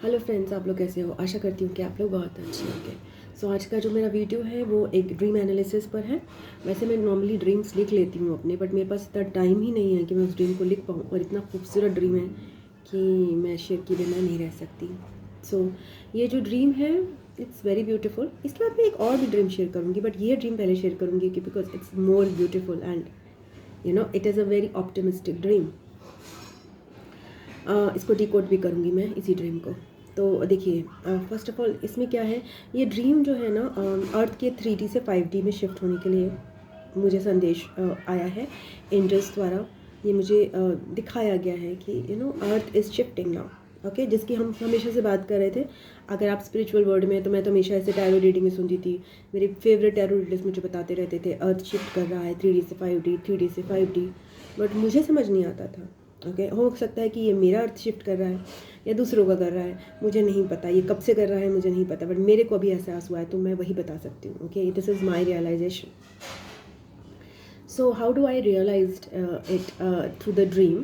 Hello friends, आप लोग कैसे हो? आशा करती हूँ कि आप लोग बहुत अच्छे होंगे। सो आज का जो मेरा वीडियो है वो एक ड्रीम एनालिसिस पर है। वैसे मैं नॉर्मली ड्रीम्स लिख लेती हूँ अपने, बट मेरे पास इतना टाइम ही नहीं है कि मैं उस ड्रीम को लिख पाऊँ, और इतना खूबसूरत ड्रीम है कि मैं शेयर किए बिना नहीं रह सकती। सो ये जो ड्रीम है इट्स वेरी ब्यूटीफुल। इसके बाद मैं एक और भी ड्रीम शेयर करूँगी, बट ये ड्रीम पहले शेयर करूँगी कि because it's more beautiful and it is a very optimistic dream. इसको डिकोड भी करूँगी मैं इसी ड्रीम को। तो देखिए, फर्स्ट ऑफ ऑल इसमें क्या है, ये ड्रीम जो है ना अर्थ के 3D से 5D में शिफ्ट होने के लिए मुझे संदेश आया है एंजल्स द्वारा। ये मुझे दिखाया गया है कि earth is shifting now. Okay, जिसकी हम हमेशा से बात कर रहे थे। अगर आप स्पिरिचुअल वर्ल्ड में, तो मैं तो हमेशा ऐसे टैरो रीडिंग में सुनती थी। मेरे फेवरेट टैरो रीडर्स मुझे बताते रहते थे अर्थ शिफ्ट कर रहा है 3D से 5D, 3D से 5D, बट मुझे समझ नहीं आता था। ओके, हो सकता है कि ये मेरा अर्थ शिफ्ट कर रहा है या दूसरों का कर रहा है, मुझे नहीं पता। ये कब से कर रहा है मुझे नहीं पता, बट मेरे को अभी एहसास हुआ है तो मैं वही बता सकती हूँ। Okay, this is my realisation. So how do I realized it through the dream?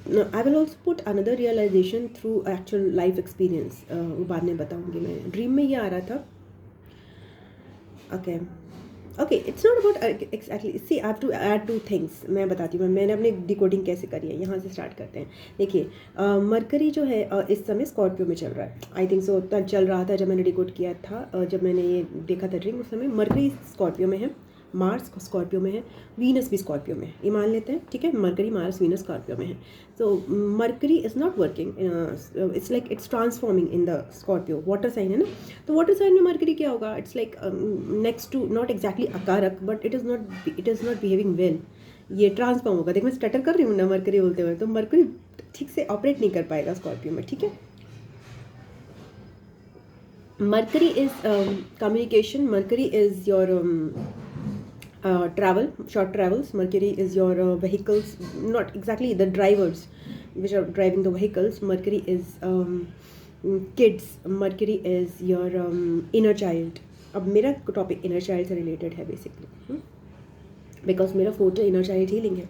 No, I will also put another realization through actual life experience. वो बाद में बताऊँगी मैं. ड्रीम में ये आ रहा था. Okay. Okay, it's not about exactly, see I have to add two things. मैं बताती हूँ मैंने अपनी डिकोडिंग कैसे करी है. यहाँ से स्टार्ट करते हैं. देखिए, मरकरी जो है इस समय स्कॉर्पियो में चल रहा है. आई थिंक सो तब चल रहा था जब मैंने डिकोड किया था. जब मैंने ये देखा था ड्रीम, उस समय मरकरी स्कॉर्पियो में है, मार्स स्कॉर्पियो में है, वीनस भी स्कॉर्पियो में है. ये मान लेते हैं, ठीक है. मरकरी, मार्स, वीनस स्कॉर्पियो में है. So Mercury is not working, it's like it's transforming in the Scorpio. Water sign है ना, तो वाटर साइन में मरकरी क्या होगा? It's like next to, not exactly अकारक, but it is not behaving well. ये ट्रांसफॉर्म होगा. देख, मैं स्टटर कर रही हूँ ना मरकरी बोलते हुए, तो मरकरी ठीक से ऑपरेट नहीं कर पाएगा स्कॉर्पियो में. ठीक है. Mercury is communication. Mercury is your travel, short travels. Mercury is your vehicles, not exactly the drivers which are driving the vehicles. Mercury is kids. Mercury is your inner child. अब मेरा topic inner child से related है basically, because मेरा photo inner child healing है.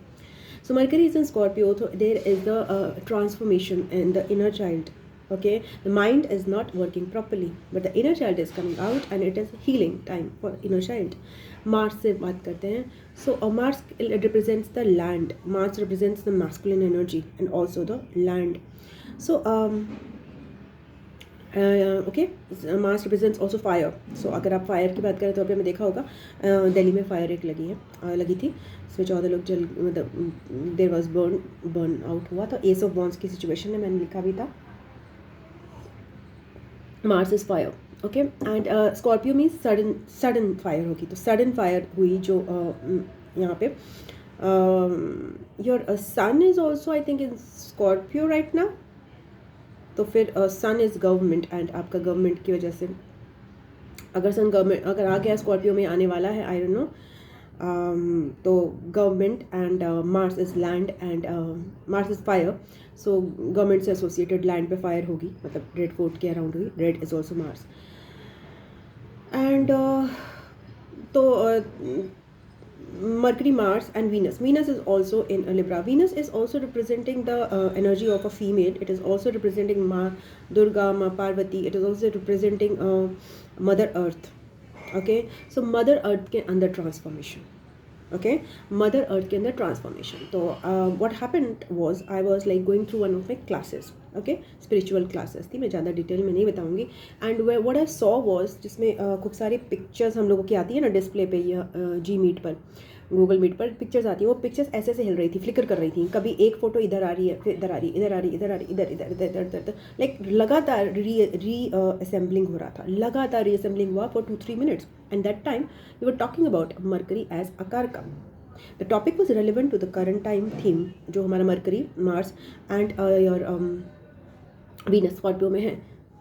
So Mercury is in Scorpio, so there is the transformation in the inner child. Okay, the mind is not working properly, but the inner child is coming out and it is healing time for inner child. Mars से बात करते हैं. So Mars represents the land. Mars represents the masculine energy and also the land. So okay, Mars represents also fire. So अगर आप fire की बात करें तो अभी हमें देखा होगा दिल्ली में फायर एक लगी थी. इसमें 14 लोग जल, मतलब देयर वाज बर्न आउट हुआ था. एस ऑफ वॉन्ड्स की सिचुएशन में मैंने लिखा भी था. Mars is fire. Okay, and Scorpio means sudden fire होगी. तो सडन फायर हुई जो यहाँ पे your son is also I think in Scorpio right now. तो फिर सन इज गवर्नमेंट, एंड आपका गवर्नमेंट की वजह से अगर सन गवर्नमेंट अगर आ गया स्कॉर्पियो में आने वाला है, आई डोंट नो. तो government and Mars is land and Mars is fire. So government से एसोसिएटेड लैंड पे फायर होगी, मतलब रेड फोर्ट के अराउंड हुई. Red is also Mars. And तो Mercury, Mars, and Venus. Venus is also in Libra. Venus is also representing the energy of a female. It is also representing Ma Durga, Ma Parvati. It is also representing Mother Earth. Okay, so Mother Earth के अंदर transformation. Okay, Mother Earth के अंदर transformation. तो what happened was I was like going through one of my classes. Okay, spiritual classes थी. मैं ज़्यादा detail में नहीं बताऊंगी. And what I saw was, जिसमें खूब सारी पिक्चर्स हम लोगों की आती है ना डिस्प्ले पे, या जी मीट पर, गूगल मीट पर पिक्चर्स आती है. वो पिक्चर्स ऐसे ऐसे हिल रही थी, फ्लिकर कर रही थी. कभी एक फोटो इधर आ रही है, फिर इधर आ रही, इधर आ रही, इधर आ रही, इधर इधर इधर इधर इधर, लाइक लगातार री असेंबलिंग हो रहा था. लगातार री असेंबलिंग हुआ for 2-3 minutes. And that time we were talking about Mercury as अकारका. The topic was relevant to the current time theme, जो हमारा Mercury, Mars and your Venus Scorpio में है.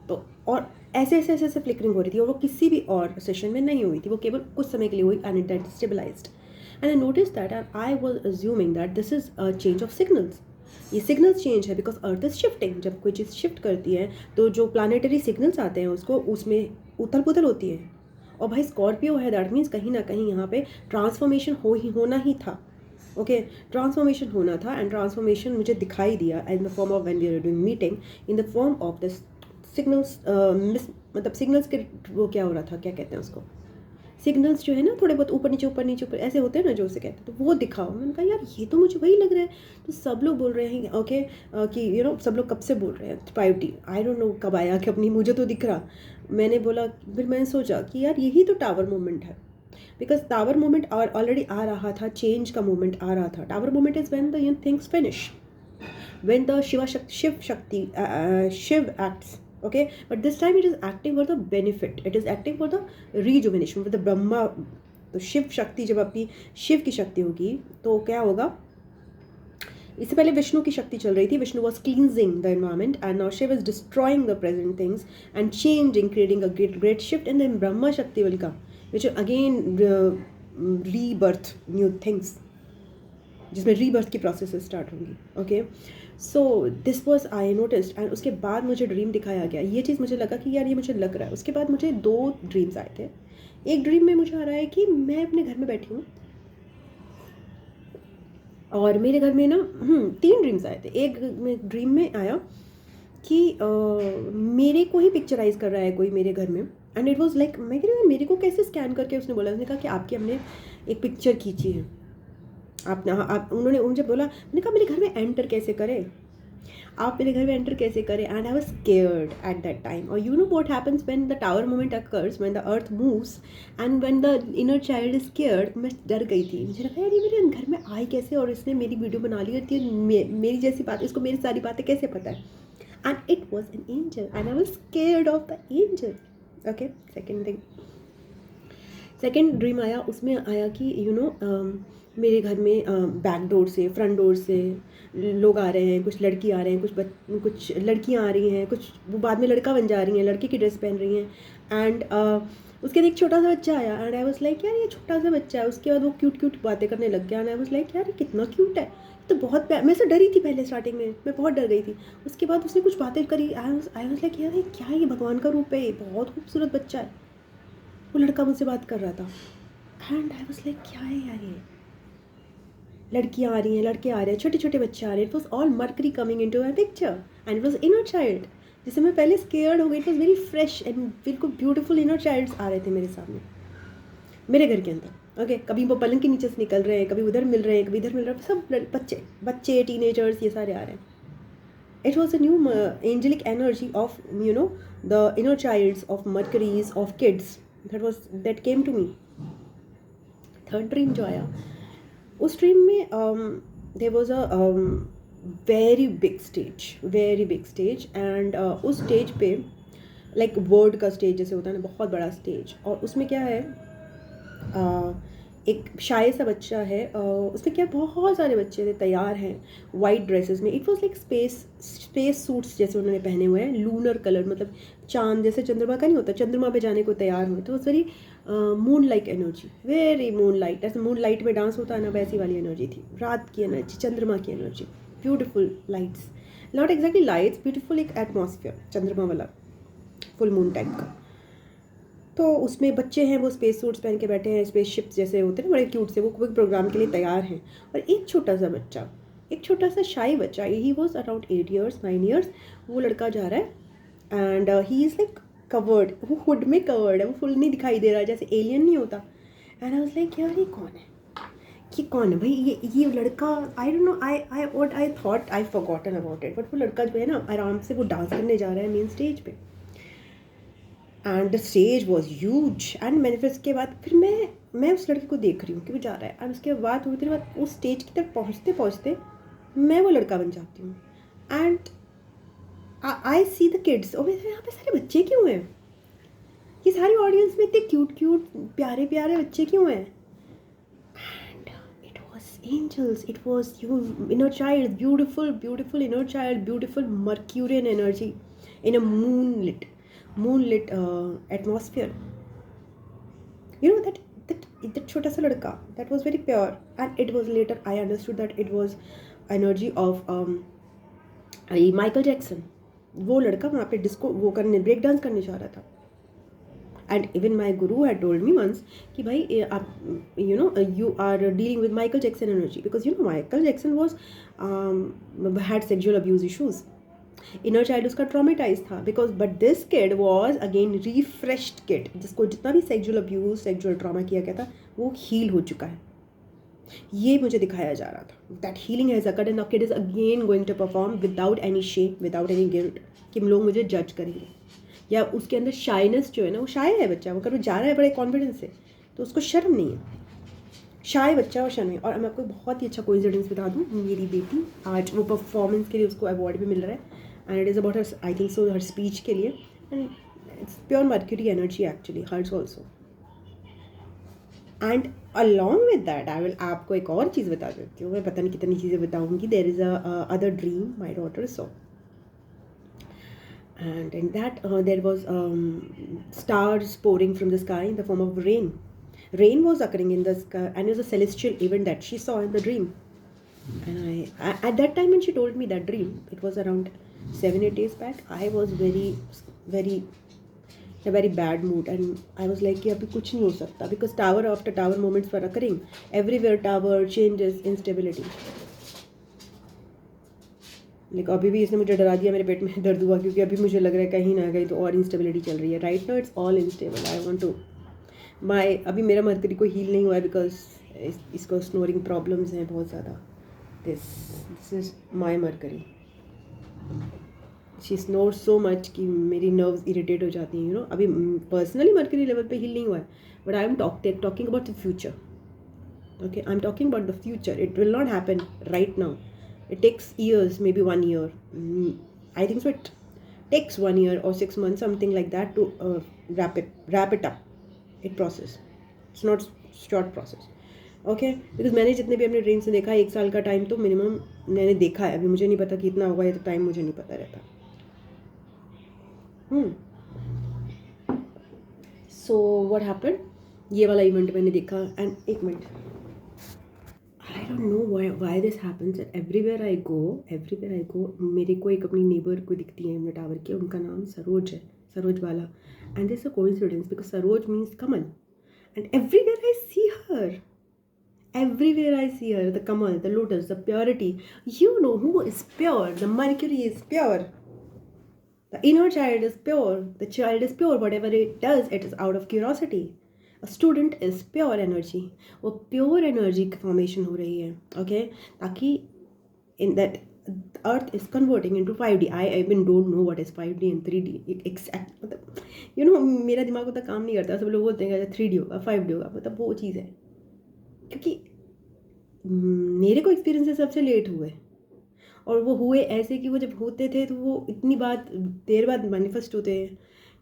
तो और ऐसे ऐसे ऐसे ऐसे फ्लिकरिंग हो रही थी, और वो किसी भी और सेशन में नहीं हुई थी. वो केवल कुछ समय के लिए हुई, and it stabilised. And I noticed that, and I was assuming that this is a change of signals. ये सिग्नल्स चेंज है बिकॉज अर्थ इज शिफ्टिंग. जब कोई चीज़ शिफ्ट करती है तो जो प्लानिटरी सिग्नल्स आते हैं उसको उसमें उथल पुथल होती है. और भाई स्कॉर्पियो है, दैट मीन्स कहीं ना कहीं यहाँ पे ट्रांसफॉर्मेशन होना ही था. ओके, ट्रांसफॉर्मेशन होना था, एंड ट्रांसफॉर्मेशन मुझे दिखाई दिया in the form of when we are doing meeting, in the form of the signals, मतलब सिग्नल्स के वो क्या हो रहा था, क्या कहते हैं उसको, सिग्नल्स जो है ना थोड़े बहुत ऊपर नीचे ऊपर ऐसे होते हैं ना जो उसे कहते हैं, तो वो दिखाओ। मैंने कहा यार ये तो मुझे वही लग रहा है। तो सब लोग बोल रहे हैं ओके कि सब लोग कब से बोल रहे हैं 5D, आई डोंट नो कब आया कि अपनी मुझे तो दिख रहा। मैंने बोला, फिर मैंने सोचा कि यार यही तो टावर मोमेंट है, बिकॉज टावर मोमेंट ऑलरेडी आ रहा था, चेंज का मोमेंट आ रहा था। Tower moment is when the things finish, when the Shiv acts, okay, but this time it is acting for the benefit, it is acting for the rejuvenation, for the Brahma। तो शिव शक्ति जब अपनी शिव की शक्ति होगी तो क्या होगा, इससे पहले विष्णु की शक्ति चल रही थी, Vishnu was cleansing the environment, and now Shiva is destroying the present things and changing, creating a great shift in the Brahma Shakti will come, which again rebirth new things, जिसमें रीबर्थ की प्रोसेस स्टार्ट होंगी। Okay, so this was I noticed, and उसके बाद मुझे dream दिखाया गया। ये चीज़ मुझे लगा कि यार ये मुझे लग रहा है। उसके बाद मुझे 2 ड्रीम्स आए थे। एक ड्रीम में मुझे आ रहा है कि मैं अपने घर में बैठी हूँ, और मेरे घर में ना 3 ड्रीम्स आए थे। एक ड्रीम में आया कि मेरे को ही पिक्चराइज कर रहा है कोई मेरे घर में, एंड इट वॉज लाइक, मैं कह रही हूँ मेरे को कैसे स्कैन करके उसने बोला, उसने कहा कि आपकी हमने एक पिक्चर खींची है, आप उन्होंने मुझे बोला, मैंने कहा मेरे घर में एंटर कैसे करें, आप मेरे घर में एंटर कैसे करें, and I was scared at that time. और you know what happens when the tower moment occurs, when the earth moves and when the inner child is scared. मैं डर गई थी, मुझे लगा यार ये मेरे घर में आई कैसे, और इसने मेरी वीडियो बना ली होती है, मेरी जैसी बात, इसको मेरी सारी बातें कैसे पता है, and it was an angel and I was scared of the angel. Okay, second dream आया, उसमें आया कि मेरे घर में बैक डोर से, फ्रंट डोर से लोग आ रहे हैं, कुछ लड़की आ रहे हैं, कुछ लड़कियां आ रही हैं, कुछ वो बाद में लड़का बन जा रही हैं, लड़के की ड्रेस पहन रही हैं, एंड उसके बाद एक छोटा सा बच्चा आया, एंड आई वाज लाइक यार ये छोटा सा बच्चा है। उसके बाद वो क्यूट बातें करने लग गया, एंड आई वाज लाइक यार ये कितना क्यूट है, तो बहुत मैं से डरी थी पहले, स्टार्टिंग में मैं बहुत डर गई थी। उसके बाद उसने कुछ बातें करी, आई वाज लाइक यार ये क्या है, ये भगवान का रूप है, ये बहुत खूबसूरत बच्चा है। वो लड़का मुझसे बात कर रहा था, एंड आई वाज लाइक क्या है यार ये, लड़कियाँ आ रही हैं, लड़के आ रहे हैं, छोटे छोटे बच्चे आ रहे हैं। It was all Mercury coming in to my picture, and it was inner child, जिससे मैं पहले स्केयर्ड हो गई। It was very fresh and बिल्कुल ब्यूटीफुल इनर चाइल्ड्स आ रहे थे मेरे सामने, मेरे घर के अंदर। ओके, कभी वो पलंग के नीचे से निकल रहे हैं, कभी उधर मिल रहे हैं, कभी इधर मिल रहे हैं, सब बच्चे टीनेजर्स ये सारे आ रहे हैं। It was a new angelic energy of the inner childs, of Mercurys, of kids, that came to me. Third dream जो आया, उस ड्रीम में there was a very big stage, and उस स्टेज पे लाइक वर्ल्ड का stage जैसे होता है ना, बहुत बड़ा स्टेज, और उसमें क्या है, एक शाय सा बच्चा है, उसमें क्या बहुत सारे बच्चे थे, तैयार हैं वाइट ड्रेसेस में। It was like space suits जैसे उन्होंने पहने हुए हैं, लूनर कलर, मतलब चांद जैसे चंद्रमा का नहीं होता, चंद्रमा पे जाने को तैयार हुए। तो was very moon like energy, very moon light, ऐसे मून लाइट में डांस होता है ना, वैसी वाली एनर्जी थी, रात की एनर्जी, चंद्रमा की energy, beautiful lights, not exactly lights, beautiful एक एटमॉस्फेयर चंद्रमा वाला, फुल मून टाइप का। तो उसमें बच्चे हैं, वो स्पेस सूट्स पहन के बैठे हैं, स्पेस शिप्स जैसे होते हैं ना, बड़े क्यूट से, वो कोई प्रोग्राम के लिए तैयार हैं। और एक छोटा सा बच्चा, एक छोटा सा शाई बच्चा, he was around 8 years 9 years, वो लड़का जा रहा है, and he is like covered, वो हुड में कवर्ड है, वो फुल नहीं दिखाई दे रहा है, जैसे एलियन नहीं होता। एंड आई वाज लाइक यार ये कौन है, ये कौन है भाई, ये लड़का, I don't know, I thought I forgotten about it, but वो लड़का जो है ना, आराम से वो डांस करने जा रहा है मेन स्टेज पे, and the stage was huge. And मैंने फिर उसके बाद फिर मैं उस लड़के को देख रही हूँ कि वो जा रहा है, एंड उसके बाद थोड़ी देर बाद उस स्टेज की तरफ पहुँचते पहुँचते मैं वो लड़का बन जाती हूँ, and I see the kids. और मेरे यहाँ पे सारे बच्चे क्यों हैं, ये सारी ऑडियंस में इतने क्यूट प्यारे बच्चे क्यों हैं, and it was angels, it was you inner child, beautiful inner child, beautiful Mercurian energy in a moonlit atmosphere. That छोटा सा लड़का, that was very pure, and it was later I understood that it was energy of Michael Jackson. वो लड़का वहाँ पे disco वो करने, break dance करने जा रहा था, and even my Guru had told me once कि भाई आप you are dealing with Michael Jackson energy, because Michael Jackson was had sexual abuse issues, inner child उसका ट्रॉमेटाइज था, because but this kid was again refreshed kid, जिसको जितना भी sexual abuse sexual trauma किया गया था वो हील हो चुका है। ये मुझे दिखाया जा रहा था, that healing has occurred and now kid is again going to perform without any shame, without any guilt कि लोग मुझे जज करेंगे, या उसके अंदर शाइनेस जो है ना, वो शाय है बच्चा, अगर वो जा रहा है बड़े कॉन्फिडेंस से तो उसको शर्म नहीं है, शाय बच्चा और शर्म है। और मैं आपको बहुत ही अच्छा कोइंसिडेंस बता दूँ, मेरी बेटी आज वो परफॉर्मेंस के लिए उसको अवार्ड भी मिल रहा है, and it is about her, I think so, हर स्पीच के लिए, and it's pure Mercury energy actually, hurts also. And along with that I will, आपको एक और चीज़ बता देती हूँ, मैं पता नहीं कितनी चीज़ें बताऊँगी। There is other dream my daughter saw, and in that there was stars pouring from the sky in the form of rain. Rain was occurring in the sky, and it was a celestial event that she saw in the dream. And I at that time when she told me that dream, it was around 7-8 days back, I was very in a very bad mood, and I was like कि अभी कुछ नहीं हो सकता, because tower after tower moments were occurring everywhere, tower changes, instability. लेकिन अभी भी इसने मुझे डरा दिया, मेरे पेट में दर्द हुआ, क्योंकि अभी मुझे लग रहा है कहीं ना कहीं तो और इंस्टेबिलिटी चल रही है। Right now it's all instable, I want to my, अभी मेरा मरकरी को हील नहीं हुआ है, बिकॉज इसको स्नोरिंग प्रॉब्लम्स हैं बहुत ज़्यादा। This is my mercury, she snore so much कि मेरी नर्व्स इरिटेट हो जाती हैं, अभी पर्सनली मरकरी लेवल पे हील नहीं हुआ है, but I am talking about the future. Okay, I am talking about the future, it will not happen right now. It takes years, maybe 1 year. I think so. It takes 1 year or 6 months, something like that, to wrap it up. It process. It's not short process. Okay, because मैंने जितने भी अपने dreams में देखा है, 1 साल का time तो मिनिमम मैंने देखा है। अभी मुझे नहीं पता कितना होगा, ये तो टाइम मुझे नहीं पता रहता। So what happened? ये वाला इवेंट मैंने देखा, एंड एक minute, I don't know why this happens. Everywhere I go, मेरे को एक अपनी नेबर को दिखती है टावर की, उनका नाम सरोज है, सरोज वाला, and this is a coincidence because Saroj means Kamal, and everywhere I see her, the Kamal, the lotus, the purity. You know who is pure? The Mercury is pure. The inner child is pure. The child is pure. Whatever it does, it is out of curiosity. Student is pure energy, वो pure energy की formation हो रही है। Okay, ताकि in that earth is converting into 5D. I even don't know what is 5D and 3D exact, मतलब मेरा दिमाग उतना काम नहीं करता। सब लोग बोलते हैं 3D होगा 5D होगा, मतलब वो चीज़ है, क्योंकि मेरे को एक्सपीरियंसेस सबसे लेट हुए, और वो हुए ऐसे कि वो जब होते थे तो वो इतनी देर बाद मैनिफेस्ट होते हैं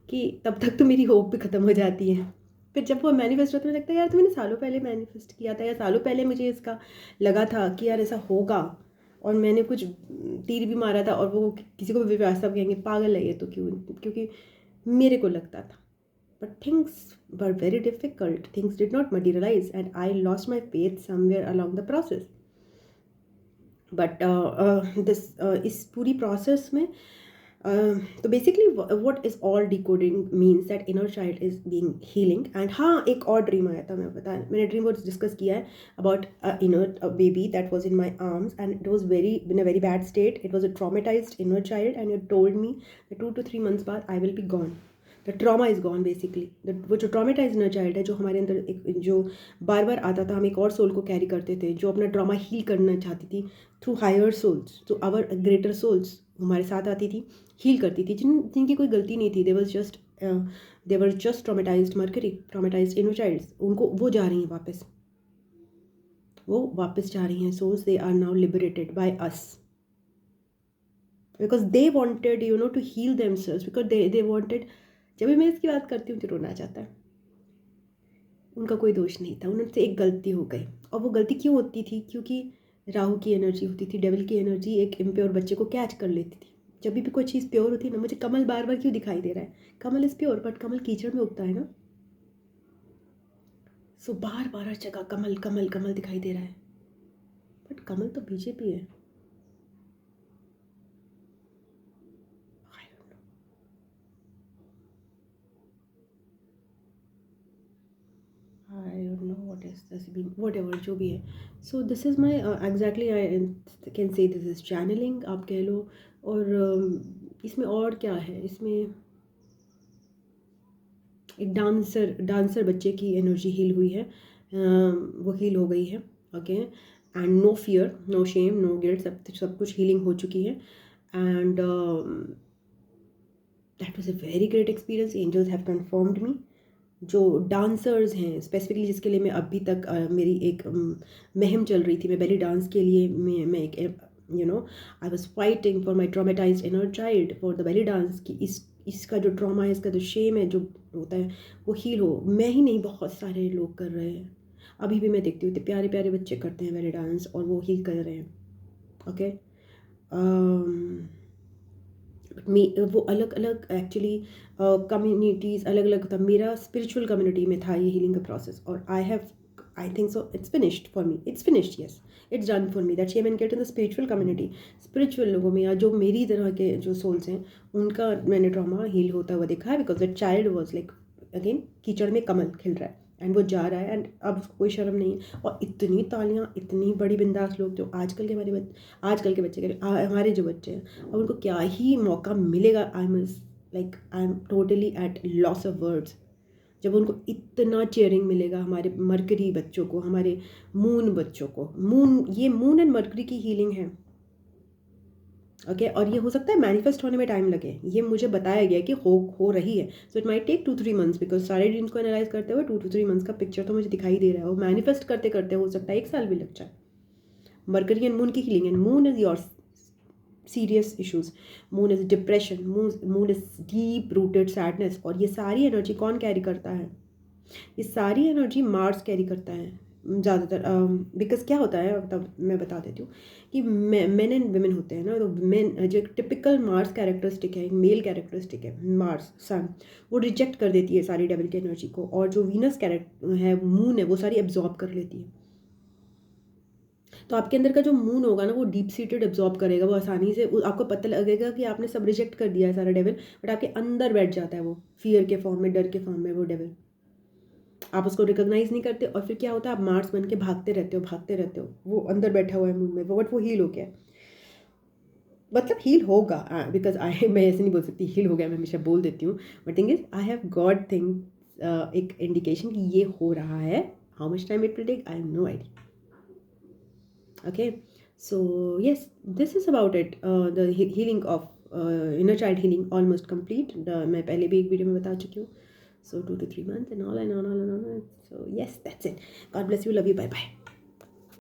कि तब तक तो मेरी होप भी ख़त्म हो जाती है। फिर जब वो मैनिफेस्ट होता है, मुझे लगता है यार तो मैंने सालों पहले मैनिफेस्ट किया था, या सालों पहले मुझे इसका लगा था कि यार ऐसा होगा, और मैंने कुछ तीर भी मारा था, और वो किसी को भी वास्तव कहेंगे पागल है ये तो, क्योंकि मेरे को लगता था। But things were very difficult, things did not materialise, and I lost my faith somewhere along the process. But इस पूरी प्रोसेस में तो basically what is all decoding means that inner child is being healing. And हाँ, एक और dream आया था, मैंने ड्रीम वर्ड्स डिस्कस किया है about inner baby that was in my arms, and it was in a very bad state. It was a traumatised inner child, and it told me that 2 to 3 months बाद I will be gone, the trauma is gone basically. वो जो traumatise inner child है, जो हमारे अंदर एक जो बार बार आता था, हम एक और सोल को कैरी करते थे, जो अपना ट्रामा हील करना चाहती थी through higher souls, through our greater souls, हमारे साथ आती थी, हील करती थी, जिनकी कोई गलती नहीं थी. They were just traumatized Mercury, traumatized inner childs. उनको वो जा रही हैं वापस, वो वापस जा रही हैं souls. They are now liberated by us, because they wanted to heal themselves, because they wanted. जब भी मैं इसकी बात करती हूँ तो रोना चाहता है. उनका कोई दोष नहीं था, उनसे एक गलती हो गई. और वो गलती क्यों होती थी? क्योंकि राहु की एनर्जी होती थी, डेविल की एनर्जी एक इम्प्योर बच्चे को कैच कर लेती थी. जब भी कोई चीज़ प्योर होती है ना, मुझे कमल बार बार क्यों दिखाई दे रहा है? कमल इज़ प्योर, बट कमल कीचड़ में उगता है ना, सो बार बार हर जगह कमल कमल कमल दिखाई दे रहा है, बट कमल तो बीजेपी है. yes, that's been whatever जो भी है. So this is my exactly I can say this is channeling आप कह लो. और इसमें और क्या है, इसमें एक डांसर बच्चे की एनर्जी हील हुई है. वो हील हो गई है. Okay. And no fear, no shame, no guilt, सब कुछ हीलिंग हो चुकी है. And that was a very great experience. Angels have confirmed me. जो डांसर्स हैं स्पेसिफिकली, जिसके लिए मैं अभी तक मेरी एक मुहिम चल रही थी, मैं बेली डांस के लिए मैं एक I was fighting for my traumatized inner child for the belly dance की इसका जो ट्रॉमा है, इसका जो शेम है जो होता है वो हील हो. मैं ही नहीं, बहुत सारे लोग कर रहे हैं. अभी भी मैं देखती हूँ इतने प्यारे प्यारे बच्चे करते हैं बेली डांस और वो हील कर रहे हैं. ओके. वो अलग अलग एक्चुअली कम्युनिटीज़ अलग अलग था. मेरा स्पिरिचुअल कम्युनिटी में था ये हीलिंग का प्रोसेस. और आई think so it's finished for me. It's finished, yes, it's done for me. That shame and guilt in the spiritual community. Spiritual लोगों में या जो मेरी तरह के जो सोल्स हैं, उनका मैंने ट्रॉमा हील होता हुआ देखा है. Because that child was like again कीचड़ में कमल खिल रहा है एंड वो जा रहा है एंड अब उसको कोई शर्म नहीं है. और इतनी तालियां, इतनी बड़ी बिंदास लोग जो आजकल के आजकल के बच्चे हमारे जो बच्चे हैं, और उनको क्या ही मौका मिलेगा. I am totally at loss of words जब उनको इतना चेयरिंग मिलेगा. हमारे मरकरी बच्चों को, हमारे मून बच्चों को. ये मून एंड मरकरी की हीलिंग है. ओके. और ये हो सकता है मैनिफेस्ट होने में टाइम लगे. ये मुझे बताया गया कि हो रही है. So it might take 2-3 months because सारे ड्रीम्स को एनालाइज करते हुए 2-3 मंथ्स का पिक्चर तो मुझे दिखाई दे रहा है. वो मैनिफेस्ट करते करते हो सकता है 1 साल भी लग जाए. मरकरी एंड मून की healing. And moon is your serious issues. Moon is depression. Moon is deep rooted sadness. और ये सारी एनर्जी कौन कैरी करता है? ये सारी एनर्जी मार्स कैरी करता है ज़्यादातर. बिकॉज क्या होता है, तब मैं बता देती हूँ कि मेन एंड वुमेन होते हैं ना. तो मेन जो टिपिकल मार्स कैरेक्टरिस्टिक है, मेल कैरेक्टरिस्टिक है मार्स सन, वो रिजेक्ट कर देती है सारी डेविल की एनर्जी को. और जो वीनस कैरेक्टर है, मून है, वो सारी एब्जॉर्ब कर लेती है. तो आपके अंदर का जो मून होगा ना, वो डीप सीटेड एब्जॉर्ब करेगा. वो आसानी से आपको पता लगेगा कि आपने सब रिजेक्ट कर दिया है सारा डेविल, बट आपके अंदर बैठ जाता है वो फियर के फॉर्म में, डर के फॉर्म में वो डेविल. आप उसको रिकॉग्नाइज नहीं करते और फिर क्या होता है, आप मार्स बन के भागते रहते हो. वो अंदर बैठा हुआ है मून में, बट वो हील हो गया. मतलब हील होगा, बिकॉज मैं ऐसे नहीं बोल सकती हील हो गया, मैं हमेशा बोल देती हूँ. But thing is I have got एक इंडिकेशन कि ये हो रहा है. How much time it will take, I have no idea. Okay, so yes, this is about it. The healing of inner child healing almost complete. मैं पहले भी एक वीडियो में बता चुकी हूँ. So 2 to 3 months and all. So yes, that's it. God bless you. Love you. Bye bye.